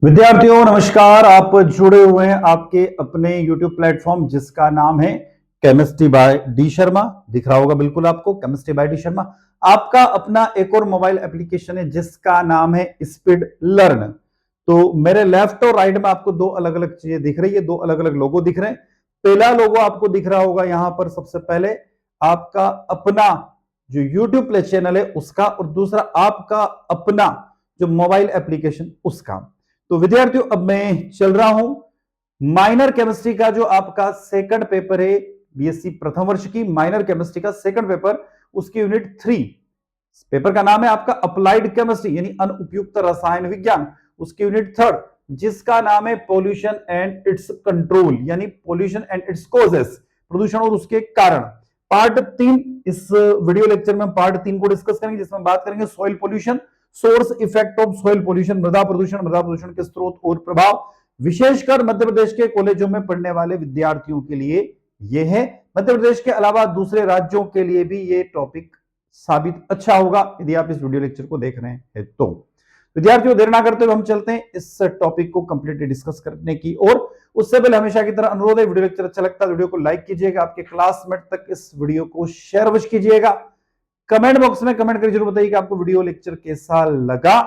विद्यार्थियों नमस्कार। आप जुड़े हुए हैं आपके अपने YouTube प्लेटफॉर्म जिसका नाम है केमिस्ट्री बाय डी शर्मा। दिख रहा होगा बिल्कुल आपको, केमिस्ट्री बाय डी शर्मा। आपका अपना एक और मोबाइल एप्लीकेशन है जिसका नाम है स्पीड लर्न। तो मेरे लेफ्ट और राइट में आपको दो अलग अलग चीजें दिख रही है, दो अलग अलग लोगो दिख रहे हैं। पहला लोगो आपको दिख रहा होगा यहां पर, सबसे पहले आपका अपना जो YouTube प्ले चैनल है उसका, और दूसरा आपका अपना जो मोबाइल एप्लीकेशन उसका। तो विद्यार्थियों अब मैं चल रहा हूं माइनर केमिस्ट्री का जो आपका सेकंड पेपर है, बीएससी प्रथम वर्ष की माइनर केमिस्ट्री का सेकंड पेपर, उसकी यूनिट 3। पेपर का नाम है आपका अप्लाइड केमिस्ट्री यानी अनुपयुक्त रसायन विज्ञान। उसकी यूनिट 3 जिसका नाम है पोल्यूशन एंड इट्स कंट्रोल यानी पोल्यूशन एंड इट्स कॉजेस, प्रदूषण और उसके कारण। पार्ट 3 इस वीडियो लेक्चर में पार्ट 3 को डिस्कस करेंगे जिसमें बात करेंगे soil pollution, source effect of soil pollution, मृदा प्रदूषण के स्रोत और प्रभाव, विशेषकर मध्य प्रदेश के कॉलेजों में पढ़ने वाले विद्यार्थियों के लिए यह है। मध्य प्रदेश के अलावा दूसरे राज्यों के लिए भी यह टॉपिक साबित अच्छा होगा यदि आप इस वीडियो लेक्चर को देख रहे हैं। तो विद्यार्थियों देर ना करते हुए हम चलते हैं इस टॉपिक को कंप्लीटली डिस्कस करने की और। उससे पहले हमेशा की तरह अनुरोध है, वीडियो लेक्चर अच्छा लगता है वीडियो को लाइक कीजिएगा, आपके क्लासमेट तक इस वीडियो को शेयर अवश्य कीजिएगा। कमेंट बॉक्स में कमेंट करके जरूर बताइए कि आपको वीडियो लेक्चर कैसा लगा।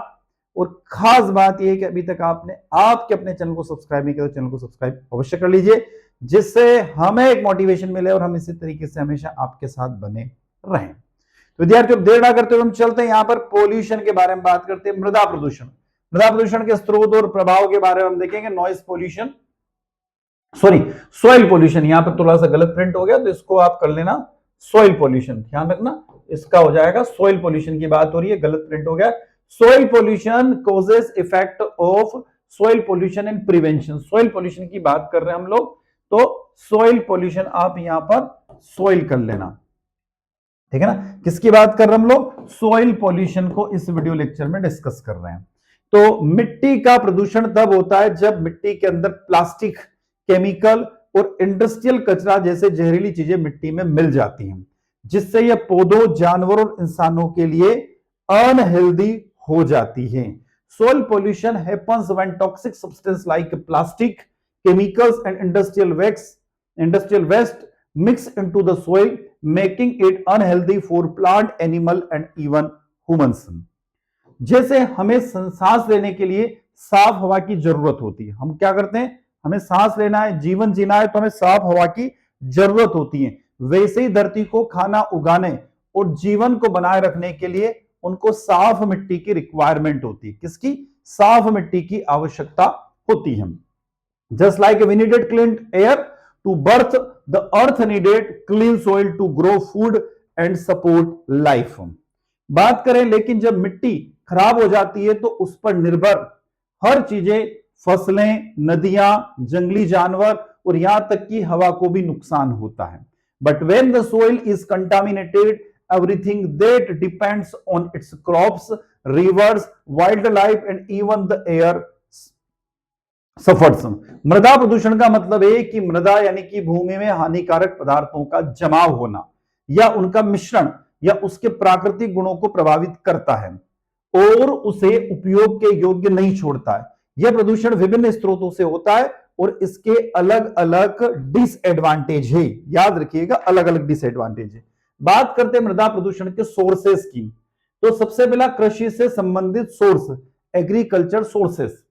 और खास बात यह है कि अभी तक आपने आपके अपने चैनल को सब्सक्राइब नहीं किया तो चैनल को सब्सक्राइब अवश्य कर लीजिए, जिससे हमें एक मोटिवेशन मिले और हम इसी तरीके से हमेशा आपके साथ बने रहें। तो विद्यार्थियों देर ना करते हुए हम चलते हैं यहां पर पोल्यूशन के बारे में बात करते हैं। मृदा प्रदूषण के स्रोत और प्रभाव के बारे में हम देखेंगे। Noise pollution, sorry soil pollution, यहां पर थोड़ा सा गलत प्रिंट हो गया तो इसको आप कर लेना सॉइल पोल्यूशन, ध्यान रखना इसका हो जाएगा सॉइल पोल्यूशन की बात हो रही है, गलत प्रिंट हो गया। Soil pollution causes effect of soil pollution and prevention, soil pollution की बात कर रहे हैं हम लोग, तो सॉइल पोल्यूशन आप यहां पर सॉइल कर लेना, ठीक है ना। किसकी बात कर रहे हैं हम लोग? सॉइल पोल्यूशन को इस वीडियो लेक्चर में डिस्कस कर रहे हैं। तो मिट्टी का प्रदूषण तब होता है जब मिट्टी के अंदर प्लास्टिक, केमिकल और इंडस्ट्रियल कचरा जैसे जहरीली चीजें मिट्टी में मिल जाती हैं, जिससे यह पौधों, जानवरों और इंसानों के लिए अनहेल्दी हो जाती है। Soil pollution happens when toxic substance like plastic, chemicals and industrial waste mix into the soil, making it unhealthy for plant, animal and even humans. जैसे हमें सांस लेने के लिए साफ हवा की जरूरत होती है, हम क्या करते हैं, हमें सांस लेना है, जीवन जीना है तो हमें साफ हवा की जरूरत होती है। वैसे ही धरती को खाना उगाने और जीवन को बनाए रखने के लिए उनको साफ मिट्टी की रिक्वायरमेंट होती है। किसकी? साफ मिट्टी की आवश्यकता होती है। Just like we needed clean air to breathe, the earth needed clean soil to grow food and support life. बात करें लेकिन जब मिट्टी खराब हो जाती है तो उस पर निर्भर हर चीजें, फसलें, नदियां, जंगली जानवर और यहां तक कि हवा को भी नुकसान होता है। But when the soil is contaminated, everything that depends on it's crops, reverse, wild life and even the air suffers. मृदा प्रदूषण का मतलब है कि मृदा यानी कि भूमि में हानिकारक पदार्थों का जमाव होना या उनका मिश्रण या उसके प्राकृतिक गुणों को प्रभावित करता है और उसे उपयोग के योग्य नहीं छोड़ता है। यह प्रदूषण विभिन्न स्रोतों से होता है और इसके अलग अलग डिसएडवांटेज है, याद रखिएगा अलग अलग डिसएडवांटेज है। बात करते हैं मृदा प्रदूषण के सोर्सेस की, तो सबसे पहला कृषि से संबंधित सोर्स, एग्रीकल्चर सोर्सेस।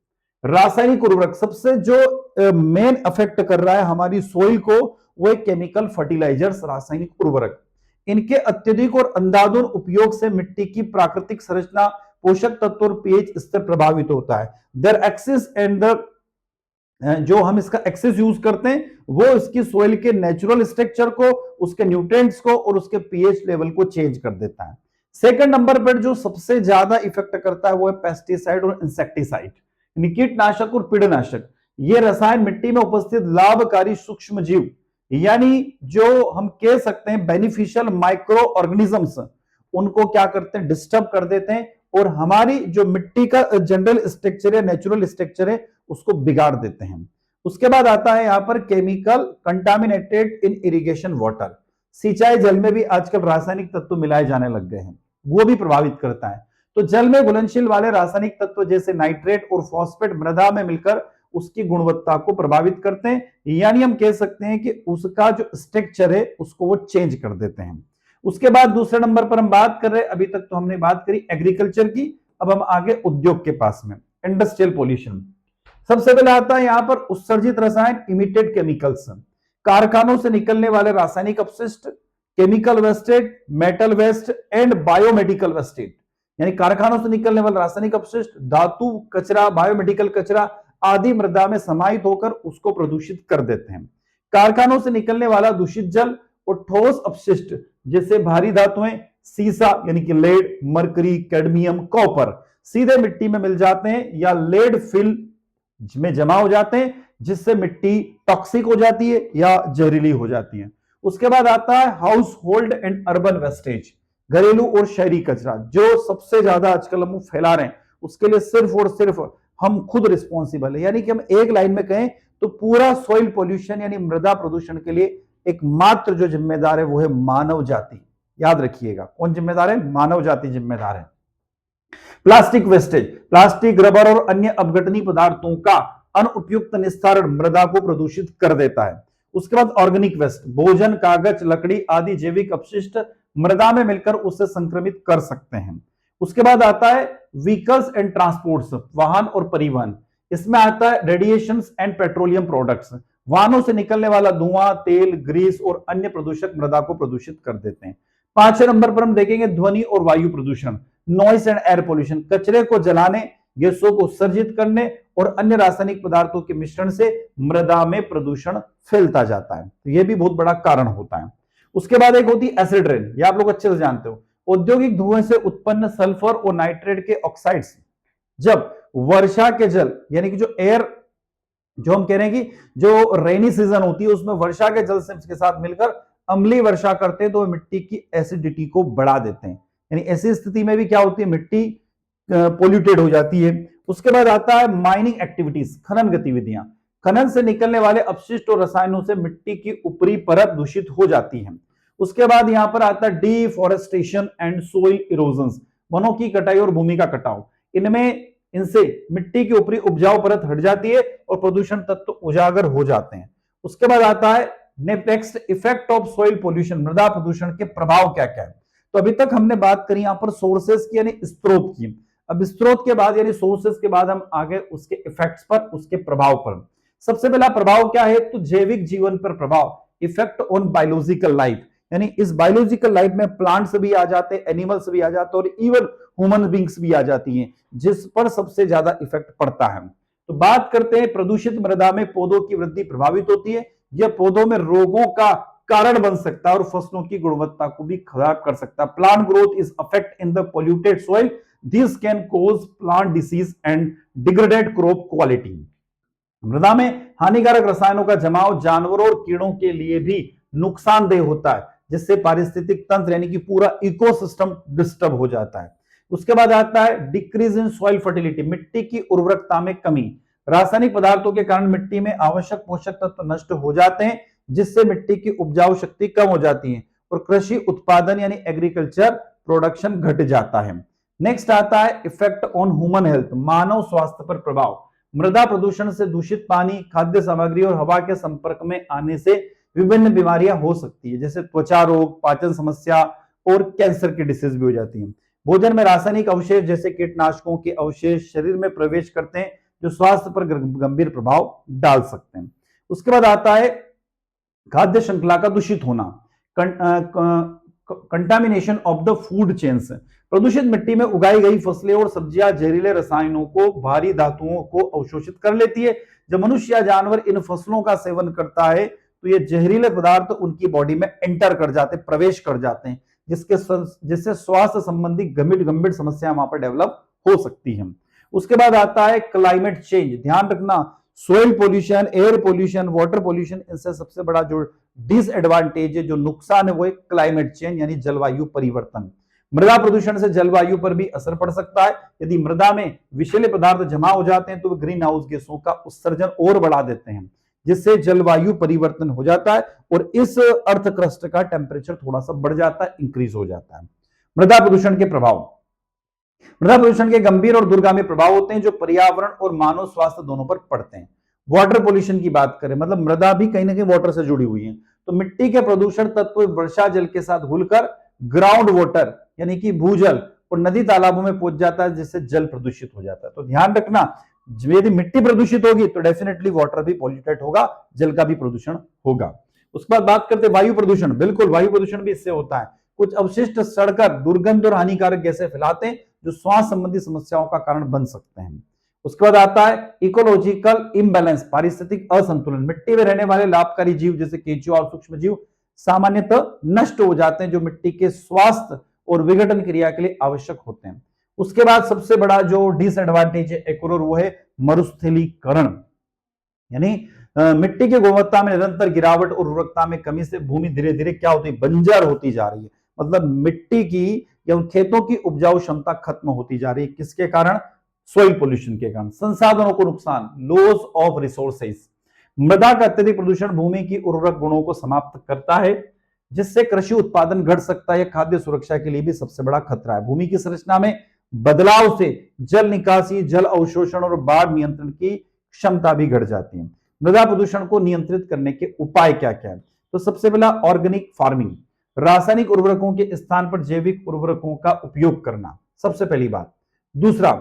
रासायनिक उर्वरक, सबसे जो मेन अफेक्ट कर रहा है हमारी सोइल को वो केमिकल फर्टिलाइजर्स, रासायनिक उर्वरक। इनके अत्यधिक और अंधाधुंध उपयोग से मिट्टी की प्राकृतिक संरचना, पोषक तत्व और पीएच स्तर प्रभावित होता है। देयर एक्सेस एंड द जो हम इसका एक्सेस यूज करते हैं वो इसकी सोइल के नेचुरल स्ट्रक्चर को, उसके न्यूट्रिएंट्स को और उसके पीएच लेवल को चेंज कर देता है। सेकंड नंबर पर जो सबसे ज्यादा इफेक्ट करता है वो है पेस्टिसाइड और इंसेक्टिसाइड, कीटनाशक और पीड़नाशक। ये रसायन मिट्टी में उपस्थित लाभकारी सूक्ष्म जीव यानी जो हम कह सकते हैं बेनिफिशियल माइक्रो ऑर्गेनिजम्स, उनको क्या करते हैं, डिस्टर्ब कर देते हैं और हमारी जो मिट्टी का जनरल स्ट्रक्चर है, नेचुरल स्ट्रक्चर है, उसको बिगाड़ देते हैं। उसके बाद आता है यहां पर केमिकल कंटामिनेटेड इन इरिगेशन वाटर, सिंचाई जल में भी आजकल रासायनिक तत्व मिलाए जाने लग गए हैं, वो भी प्रभावित करता है। तो जल में घुलनशील वाले रासायनिक तत्व जैसे नाइट्रेट और फॉस्फेट मृदा में मिलकर उसकी गुणवत्ता को प्रभावित करते हैं, यानी हम कह सकते हैं कि उसका जो स्ट्रक्चर है उसको वो चेंज कर देते हैं। उसके बाद दूसरे नंबर पर हम बात कर रहे हैं, अभी तक तो हमने बात करी एग्रीकल्चर की, अब हम आगे उद्योग के पास में इंडस्ट्रियल पोल्यूशन। सबसे पहले आता है यहां पर उत्सर्जित रसायन, इमिटेड केमिकल्स, कारखानों से निकलने वाले रासायनिक अपशिष्ट, chemical wastage, metal waste and biomedical wastage, यानी कारखानों से निकलने वाला रासायनिक अपशिष्ट, धातु कचरा, बायोमेडिकल कचरा आदि मृदा में समाहित होकर उसको प्रदूषित कर देते हैं। कारखानों से निकलने वाला दूषित जल और ठोस अपशिष्ट जैसे भारी धातुएं, सीसा यानी कि लेड, मरकरी, कैडमियम, कॉपर सीधे मिट्टी में मिल जाते हैं या लेड फिल में जमा हो जाते हैं, जिससे मिट्टी टॉक्सिक हो जाती है या जहरीली हो जाती है। उसके बाद आता है house hold and urban wastage, घरेलू और शहरी कचरा, जो सबसे ज्यादा आजकल हम फैला रहे हैं, उसके लिए सिर्फ और सिर्फ हम खुद रिस्पॉन्सिबल है। यानी कि हम एक लाइन में कहें तो पूरा सॉइल पोल्यूशन यानी मृदा प्रदूषण के लिए एकमात्र जो जिम्मेदार है वो है मानव जाति। याद रखिएगा, कौन जिम्मेदार है? मानव जाति जिम्मेदार है। प्लास्टिक वेस्टेज, प्लास्टिक, रबर और अन्य अपघटनीय पदार्थों का अनुपयुक्त निस्तारण मृदा को प्रदूषित कर देता है। उसके बाद ऑर्गेनिक वेस्ट, भोजन, कागज, लकड़ी आदि जैविक अपशिष्ट मृदा में मिलकर उसे संक्रमित कर सकते हैं। उसके बाद आता है व्हीकल्स एंड ट्रांसपोर्ट्स, वाहन और परिवहन। इसमें आता है रेडिएशंस एंड पेट्रोलियम प्रोडक्ट्स, वाहनों से निकलने वाला धुआं, तेल, ग्रीस और अन्य प्रदूषक मृदा को प्रदूषित कर देते हैं। 5वें नंबर पर हम देखेंगे ध्वनि और वायु प्रदूषण, नॉइस एंड एयर पोल्यूशन, कचरे को जलाने, गैसों को उत्सर्जित करने और अन्य रासायनिक पदार्थों के मिश्रण से मृदा में प्रदूषण फैलता जाता है, तो यह भी बहुत बड़ा कारण होता है। उसके बाद एक होती है एसिड रेन, यह आप लोग अच्छे से जानते हो, औद्योगिक धुएं से उत्पन्न सल्फर और नाइट्रेट के ऑक्साइड्स जब वर्षा के जल यानी कि जो एयर, जो हम कह रहे हैं कि जो रेनी सीजन होती है उसमें वर्षा के जल से के साथ मिलकर अम्लीय वर्षा करते हैं तो मिट्टी की एसिडिटी को बढ़ा देते हैं, यानी ऐसी स्थिति में भी क्या होती है, मिट्टी पोल्यूटेड हो जाती है। उसके बाद आता है माइनिंग एक्टिविटीज, खनन गतिविधियां, खनन से निकलने वाले अपशिष्ट और रसायनों से मिट्टी की ऊपरी परत दूषित हो जाती है। उसके बाद यहां पर आता है डिफॉरेस्टेशन एंड सोइल इरोजन, वनों की कटाई और भूमि का कटाव, इनसे मिट्टी की ऊपरी उपजाऊ परत हट जाती है और प्रदूषण तत्व उजागर हो जाते हैं। उसके बाद आता है next effect of soil pollution, मृदा प्रदूषण के प्रभाव क्या क्या है। तो अभी तक हमने बात करी यहां पर सोर्सेस की यानी स्रोत की, अब स्रोत के बाद यानी सोर्सेस के बाद हम आगे उसके इफेक्ट्स पर, उसके प्रभाव पर। सबसे पहला प्रभाव क्या है, तो जैविक जीवन पर प्रभाव, इफेक्ट ऑन बायोलॉजिकल लाइफ, यानी इस बायोलॉजिकल लाइफ में प्लांट्स भी आ जाते हैं, एनिमल्स भी आ जाते हैं और इवन ह्यूमन बींग्स भी आ जाती हैं, जिस पर सबसे ज्यादा इफेक्ट पड़ता है। तो बात करते हैं प्रदूषित मृदा में पौधों की वृद्धि प्रभावित होती है, यह पौधों में रोगों का कारण बन सकता है और फसलों की गुणवत्ता को भी खराब कर सकता है। Plant growth is affect in the polluted soil, this can cause plant disease and degraded crop quality. मृदा में हानिकारक रसायनों का जमाव जानवरों और कीड़ों के लिए भी नुकसानदेह होता है, जिससे पारिस्थितिक तंत्र यानी कि पूरा इकोसिस्टम डिस्टर्ब हो जाता है। उसके बाद आता है डिक्रीज इन सॉइल फर्टिलिटी, मिट्टी की उर्वरकता में कमी, रासायनिक पदार्थों के कारण मिट्टी में आवश्यक पोषक तत्व नष्ट हो जाते हैं, जिससे मिट्टी की उपजाऊ शक्ति कम हो जाती है और कृषि उत्पादन यानी एग्रीकल्चर प्रोडक्शन घट जाता है। नेक्स्ट आता है इफेक्ट ऑन ह्यूमन हेल्थ, मानव स्वास्थ्य पर प्रभाव, मृदा प्रदूषण से दूषित पानी, खाद्य सामग्री और हवा के संपर्क में आने से विभिन्न बीमारियां हो सकती है, जैसे त्वचा रोग, पाचन समस्या और कैंसर की डिसीज भी हो जाती है। भोजन में रासायनिक अवशेष जैसे कीटनाशकों के अवशेष शरीर में प्रवेश करते हैं, जो स्वास्थ्य पर गंभीर प्रभाव डाल सकते हैं। उसके बाद आता है खाद्य श्रृंखला का दूषित होना, contamination of the food chains, प्रदूषित मिट्टी में उगाई गई फसलें और सब्जियां जहरीले रसायनों को, भारी धातुओं को अवशोषित कर लेती है। जब मनुष्य या जानवर इन फसलों का सेवन करता है तो ये जहरीले पदार्थ उनकी बॉडी में एंटर कर जाते हैं, प्रवेश कर जाते हैं, जिससे स्वास्थ्य संबंधी गंभीर समस्या वहां पर डेवलप हो सकती है। उसके बाद आता है क्लाइमेट चेंज, ध्यान रखना soil pollution, air pollution, water pollution, इनसे सबसे बड़ा जो डिसएडवांटेज है, जो नुकसान है, वो है क्लाइमेट चेंज यानी जलवायु परिवर्तन। मृदा प्रदूषण से जलवायु पर भी असर पड़ सकता है। यदि मृदा में विषैले पदार्थ जमा हो जाते हैं तो वे ग्रीन हाउस गैसों का उत्सर्जन और बढ़ा देते हैं, जिससे जलवायु परिवर्तन हो जाता है और इस अर्थ क्रस्ट का टेम्परेचर थोड़ा सा बढ़ जाता है, इंक्रीज हो जाता है। मृदा प्रदूषण के प्रभाव, मृदा प्रदूषण के गंभीर और दूरगामी प्रभाव होते हैं जो पर्यावरण और मानव स्वास्थ्य दोनों पर पड़ते हैं। वाटर पोल्यूशन की बात करें, मतलब मृदा भी कहीं ना कहीं वाटर से जुड़ी हुई है, तो मिट्टी के प्रदूषण तत्व वर्षा जल के साथ घुलकर ग्राउंड वाटर यानी कि भूजल और नदी तालाबों में पहुंच जाता है, जिससे जल प्रदूषित हो जाता है। तो ध्यान रखना, यदि मिट्टी प्रदूषित होगी तो डेफिनेटली वाटर भी पॉल्यूटेड होगा, जल का भी प्रदूषण होगा। उसके बाद बात करते हैं वायु प्रदूषण। बिल्कुल, वायु प्रदूषण भी इससे होता है। कुछ अवशिष्ट सड़कर दुर्गंध और हानिकारक गैसें फैलाते हैं जो श्वास संबंधी समस्याओं का कारण बन सकते हैं। उसके बाद आता है इकोलॉजिकल इम्बैलेंस, पारिस्थितिक असंतुलन। मिट्टी में रहने वाले लाभकारी जीव जैसे केंचुआ और सूक्ष्म जीव सामान्यतः नष्ट हो जाते हैं, जो मिट्टी के स्वास्थ्य और विघटन क्रिया के लिए आवश्यक होते हैं। उसके बाद सबसे बड़ा जो डिसएडवांटेज है एक और, वो है मरुस्थलीकरण, यानी मिट्टी की गुणवत्ता में निरंतर गिरावट और उर्वरकता में कमी से भूमि धीरे धीरे क्या होती है, बंजर होती जा रही है। मतलब मिट्टी की या उन खेतों की उपजाऊ क्षमता खत्म होती जा रही है। किसके कारण? सोइल पोल्यूशन के कारण। संसाधनों को नुकसान, लॉस ऑफ रिसोर्सेज। मृदा का अत्यधिक प्रदूषण भूमि की उर्वरक गुणों को समाप्त करता है, जिससे कृषि उत्पादन घट सकता है। खाद्य सुरक्षा के लिए भी सबसे बड़ा खतरा है। भूमि की संरचना में बदलाव से जल निकासी, जल अवशोषण और बाढ़ नियंत्रण की क्षमता भी घट जाती है। मृदा प्रदूषण को नियंत्रित करने के उपाय क्या क्या है? तो सबसे पहला ऑर्गेनिक फार्मिंग, रासायनिक उर्वरकों के स्थान पर जैविक उर्वरकों का उपयोग करना, सबसे पहली बात। दूसरा,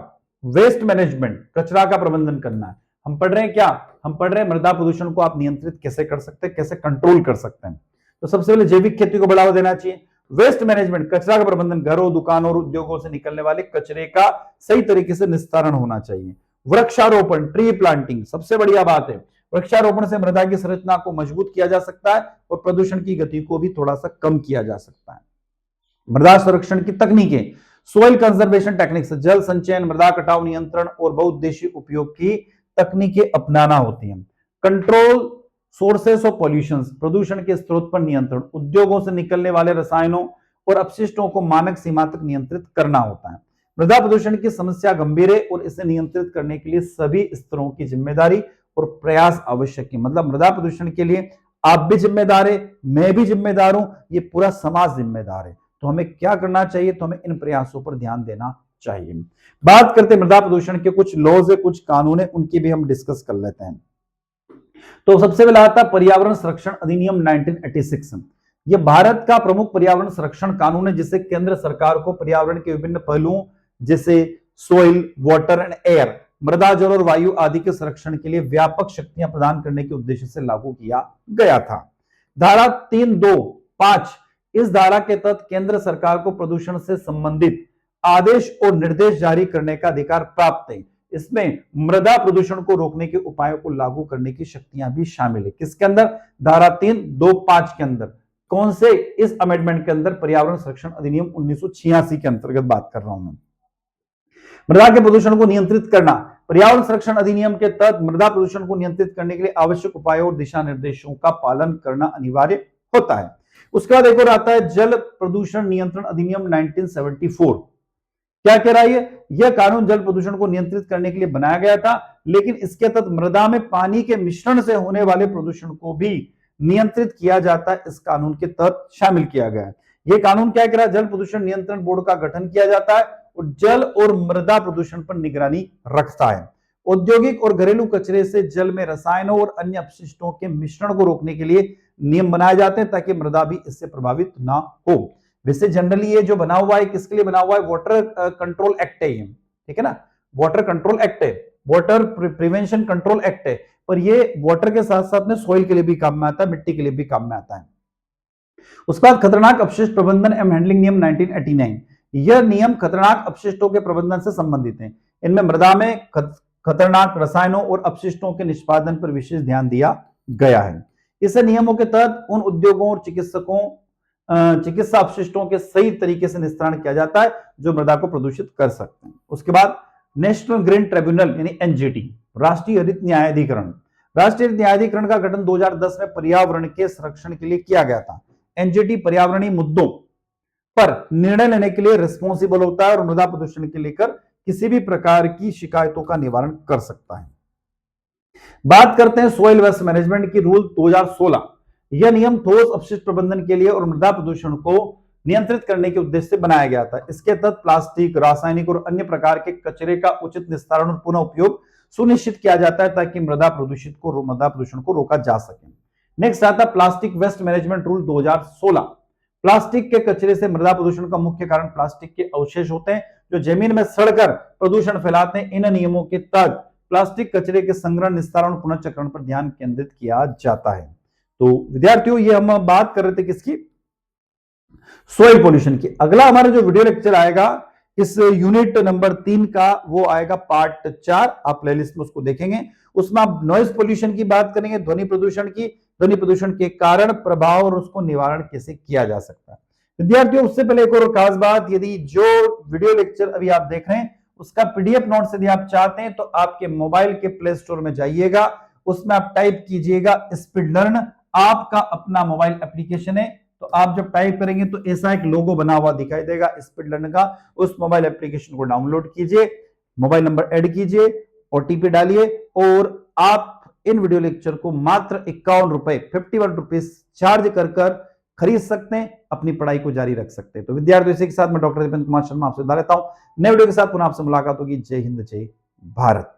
वेस्ट मैनेजमेंट, कचरा का प्रबंधन करना है। हम पढ़ रहे हैं क्या? हम पढ़ रहे हैं मृदा प्रदूषण को आप नियंत्रित कैसे कर सकते हैं, कैसे कंट्रोल कर सकते हैं। तो सबसे पहले जैविक खेती को बढ़ावा देना चाहिए। वेस्ट मैनेजमेंट, कचरा का प्रबंधन, घरों, दुकानों और उद्योगों से निकलने वाले कचरे का सही तरीके से निस्तारण होना चाहिए। वृक्षारोपण, ट्री प्लांटिंग, सबसे बढ़िया बात है। वृक्षारोपण से मृदा की संरचना को मजबूत किया जा सकता है और प्रदूषण की गति को भी थोड़ा सा कम किया जा सकता है। मृदा संरक्षण की तकनीकें, सोइल कंजर्वेशन टेक्निक्स, जल संचयन, मृदा कटाव नियंत्रण और बहुउद्देशीय उपयोग की तकनीकें अपनाना होती हैं। कंट्रोल सोर्सेस ऑफ पॉल्यूशन, प्रदूषण के स्रोत पर नियंत्रण, उद्योगों से निकलने वाले रसायनों और अपशिष्टों को मानक सीमा तक नियंत्रित करना होता है। मृदा प्रदूषण की समस्या गंभीर है और इसे नियंत्रित करने के लिए सभी स्तरों की जिम्मेदारी और प्रयास आवश्यक है। मतलब मृदा प्रदूषण के लिए आप भी जिम्मेदार है, मैं भी जिम्मेदार हूं, ये पूरा समाज जिम्मेदार है। तो हमें क्या करना चाहिए? तो हमें इन प्रयासों पर ध्यान देना चाहिए। बात करते हैं मृदा प्रदूषण के कुछ लॉज है, कुछ कानून है, उनकी भी हम डिस्कस कर लेते हैं। तो सबसे पहला आता है पर्यावरण संरक्षण अधिनियम 1986। यह भारत का प्रमुख पर्यावरण संरक्षण कानून है, जिसे केंद्र सरकार को पर्यावरण के विभिन्न पहलुओं जैसे सोइल, वाटर एंड एयर, मृदा, जल और वायु आदि के संरक्षण के लिए व्यापक शक्तियां प्रदान करने के उद्देश्य से लागू किया गया था। धारा 325, इस धारा के तहत केंद्र सरकार को प्रदूषण से संबंधित आदेश और निर्देश जारी करने का अधिकार प्राप्त है। इसमें मृदा प्रदूषण को रोकने के उपायों को लागू करने की शक्तियां भी शामिल है। किसके अंदर? धारा 325 के अंदर। कौन से? इस अमेंडमेंट के अंदर, पर्यावरण संरक्षण अधिनियम 1986 के अंतर्गत बात कर रहा हूं मैं। मृदा के प्रदूषण को नियंत्रित करना, पर्यावरण संरक्षण अधिनियम के तहत मृदा प्रदूषण को नियंत्रित करने के लिए आवश्यक उपायों और दिशा निर्देशों का पालन करना अनिवार्य होता है। उसके बाद एक और आता है जल प्रदूषण नियंत्रण अधिनियम 1974। क्या कह रहा है? यह कानून जल प्रदूषण को नियंत्रित करने के लिए बनाया गया था, लेकिन इसके तहत मृदा में पानी के मिश्रण से होने वाले प्रदूषण को भी नियंत्रित किया जाता है। इस कानून के तहत शामिल किया गया है। यह कानून क्या कह रहा है? जल प्रदूषण नियंत्रण बोर्ड का गठन किया जाता है और जल और मृदा प्रदूषण पर निगरानी रखता है। औद्योगिक और घरेलू कचरे से जल में रसायनों और अन्य अपशिष्टों के मिश्रण को रोकने के लिए नियम बनाए जाते हैं, ताकि मृदा भी इससे प्रभावित ना हो। वैसे जनरली ये जो बना हुआ है, किसके लिए बना हुआ है? वाटर कंट्रोल एक्ट है ये, ठीक है ना? वाटर कंट्रोल एक्ट है, वाटर प्रिवेंशन कंट्रोल एक्ट है, पर ये वाटर के साथ साथ में सॉइल के लिए भी काम में आता है, मिट्टी के लिए भी काम में आता है। उसके बाद खतरनाक अपशिष्ट प्रबंधन एवं हैंडलिंग नियम 1989। यह नियम खतरनाक अपशिष्टों के प्रबंधन से संबंधित है। इनमें मृदा में खतरनाक रसायनों और अपशिष्टों के निष्पादन पर विशेष ध्यान दिया गया है। इस नियमों के तहत उन उद्योगों और चिकित्सा अपशिष्टों के सही तरीके से निस्तारण किया जाता है जो मृदा को प्रदूषित कर सकते हैं। उसके बाद नेशनल ग्रीन ट्रिब्यूनल यानी एनजीटी, राष्ट्रीय हरित न्यायाधिकरण। राष्ट्रीय हरित न्यायाधिकरण का गठन 2010 में पर्यावरण के संरक्षण के लिए किया गया था। एनजीटी पर्यावरणीय मुद्दों पर निर्णय लेने के लिए रिस्पॉन्सिबल होता है और मृदा प्रदूषण के लेकर किसी भी प्रकार की शिकायतों का निवारण कर सकता है। बात करते हैं सोइल वेस्ट मैनेजमेंट की रूल 2016। यह नियम ठोस अपशिष्ट प्रबंधन के लिए और मृदा प्रदूषण को नियंत्रित करने के उद्देश्य से बनाया गया था। इसके तहत प्लास्टिक, रासायनिक और अन्य प्रकार के कचरे का उचित निस्तारण और पुनः उपयोग सुनिश्चित किया जाता है ताकि मृदा प्रदूषण को रोका जा सके। नेक्स्ट आता है plastic waste management rule 2016। Plastic के कचरे से मृदा प्रदूषण का मुख्य कारण प्लास्टिक के अवशेष होते हैं जो जमीन में सड़कर प्रदूषण फैलाते हैं। इन नियमों के तहत प्लास्टिक कचरे के संग्रहण, निस्तारण, पुनर्चक्रण पर ध्यान केंद्रित किया जाता है। तो विद्यार्थियों, ये हम बात कर रहे थे किसकी? सॉइल पोल्यूशन की। अगला हमारा जो वीडियो लेक्चर आएगा इस यूनिट नंबर 3 का, वो आएगा पार्ट 4। आप प्लेलिस्ट में उसको देखेंगे। उसमें आप नॉइज पोल्यूशन की बात करेंगे, ध्वनि प्रदूषण की, ध्वनि प्रदूषण के कारण, प्रभाव और उसको निवारण कैसे किया जा सकता है। विद्यार्थियों, उससे पहले एक और खास बात, यदि जो वीडियो लेक्चर अभी आप देख रहे हैं उसका पीडीएफ नोट्स यदि आप चाहते हैं तो आपके मोबाइल के प्ले स्टोर में जाइएगा, उसमें आप टाइप कीजिएगा स्पीड लर्न। आपका अपना मोबाइल एप्लीकेशन है, तो आप जब टाइप करेंगे तो ऐसा एक लोगो बना हुआ दिखाई देगा स्पीड लर्न का। उस मोबाइल एप्लीकेशन को डाउनलोड कीजिए, मोबाइल नंबर ऐड कीजिए, ओटीपी डालिए और आप इन वीडियो लेक्चर को मात्र 51 रुपए, 51 रुपीज चार्ज कर खरीद सकते हैं, अपनी पढ़ाई को जारी रख सकते हैं। तो विद्यार्थियों, इसी के साथ मैं डॉक्टर दीपेंद्र कुमार शर्मा आपसे विदा लेता हूं। नए वीडियो के साथ पुनः आपसे मुलाकात होगी। जय हिंद, जय भारत।